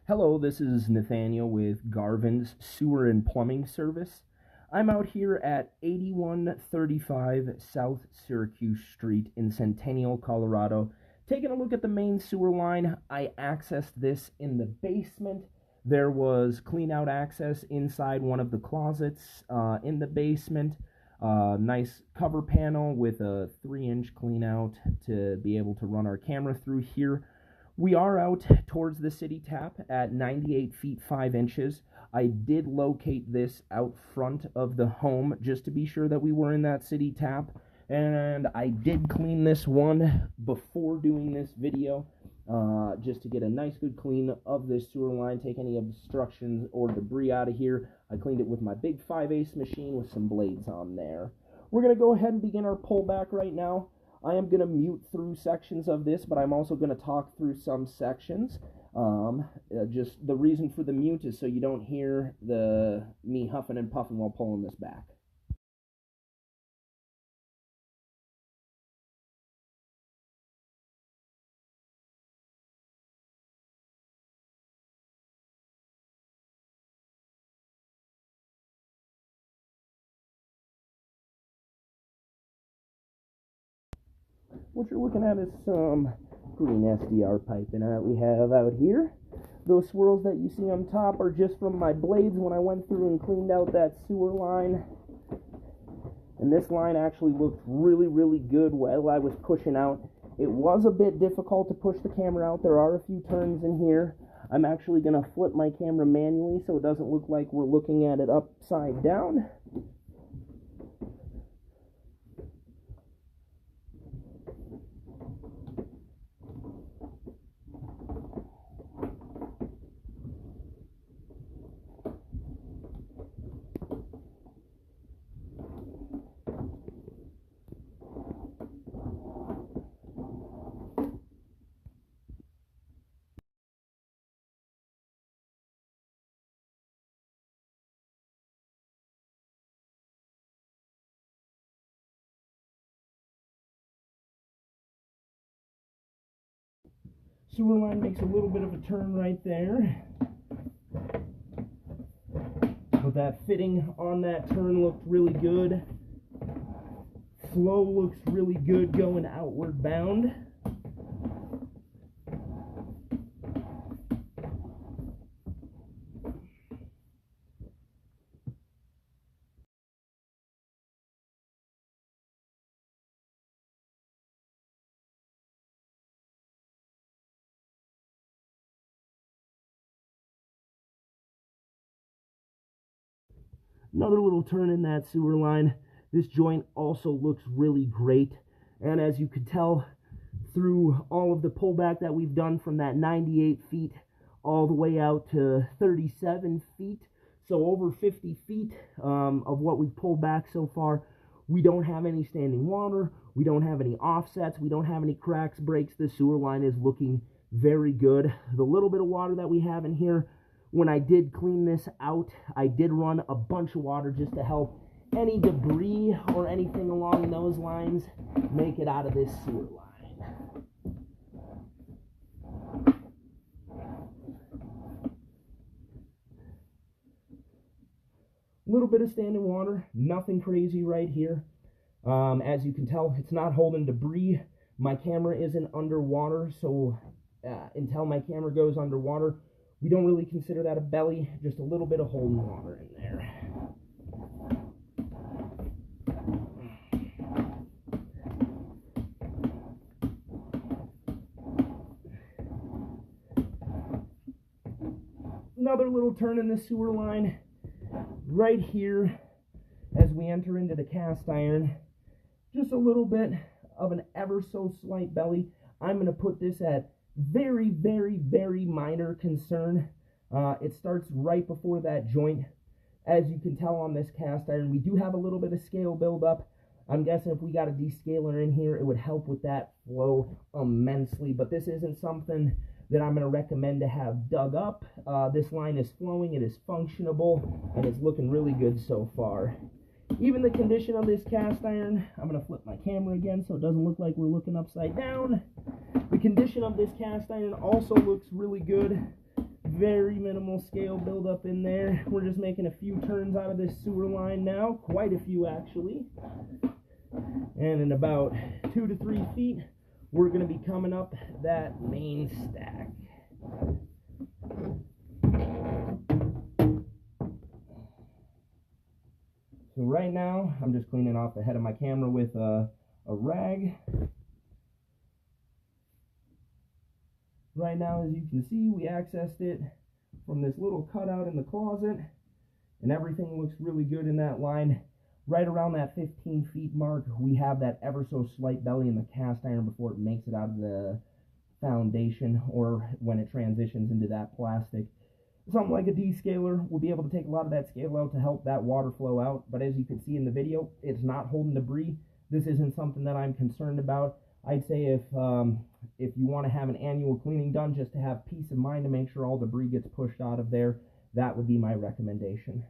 Hello, this is Nathaniel with Garvin's Sewer and Plumbing Service. I'm out here at 8135 South Syracuse Street in Centennial, Colorado, taking a look at the main sewer line. I accessed this in the basement. There was clean-out access inside one of the closets in the basement. Nice cover panel with a 3-inch clean-out to be able to run our camera through here. We are out towards the city tap at 98 feet 5 inches. I did locate this out front of the home just to be sure that we were in that city tap. And I did clean this one before doing this video, just to get a nice good clean of this sewer line, take any obstructions or debris out of here. I cleaned it with my big 5/8 machine with some blades on there. We're going to go ahead and begin our pullback right now. I am going to mute through sections of this, but I'm also going to talk through some sections. Just the reason for the mute is so you don't hear me huffing and puffing while pulling this back. What you're looking at is some green SDR piping that we have out here. Those swirls that you see on top are just from my blades when I went through and cleaned out that sewer line. And this line actually looked really, really good while I was pushing out. It was a bit difficult to push the camera out. There are a few turns in here. I'm actually going to flip my camera manually so it doesn't look like we're looking at it upside down. Sewer line makes a little bit of a turn right there. But that fitting on that turn looked really good. Flow looks really good going outward bound. Another little turn in that sewer line. This joint also looks really great. And as you could tell through all of the pullback that we've done from that 98 feet all the way out to 37 feet, so over 50 feet of what we've pulled back so far, we don't have any standing water, we don't have any offsets, we don't have any cracks, breaks. The sewer line is looking very good. The little bit of water that we have in here, when I did clean this out, I did run a bunch of water just to help any debris or anything along those lines make it out of this sewer line. A little bit of standing water, nothing crazy right here. As you can tell, it's not holding debris. My camera isn't underwater, so until my camera goes underwater, we don't really consider that a belly, just a little bit of holding water in there. Another little turn in the sewer line right here as we enter into the cast iron. Just a little bit of an ever so slight belly. I'm going to put this at very, very, very minor concern. It starts right before that joint. As you can tell on this cast iron, we do have a little bit of scale buildup. I'm guessing if we got a descaler in here, it would help with that flow immensely, but this isn't something that I'm going to recommend to have dug up. This line is flowing, it is functionable, and it's looking really good so far. Even the condition of this cast iron, I'm going to flip my camera again so it doesn't look like we're looking upside down. The condition of this cast iron also looks really good. Very minimal scale buildup in there. We're just making a few turns out of this sewer line now, quite a few actually. And in about 2 to 3 feet, we're going to be coming up that main stack. So right now, I'm just cleaning off the head of my camera with a rag. Right now, as you can see, we accessed it from this little cutout in the closet, and everything looks really good in that line. Right around that 15 feet mark, we have that ever so slight belly in the cast iron before it makes it out of the foundation or when it transitions into that plastic. Something like a descaler will be able to take a lot of that scale out to help that water flow out, but as you can see in the video, it's not holding debris. This isn't something that I'm concerned about. I'd say if you want to have an annual cleaning done just to have peace of mind to make sure all debris gets pushed out of there, that would be my recommendation.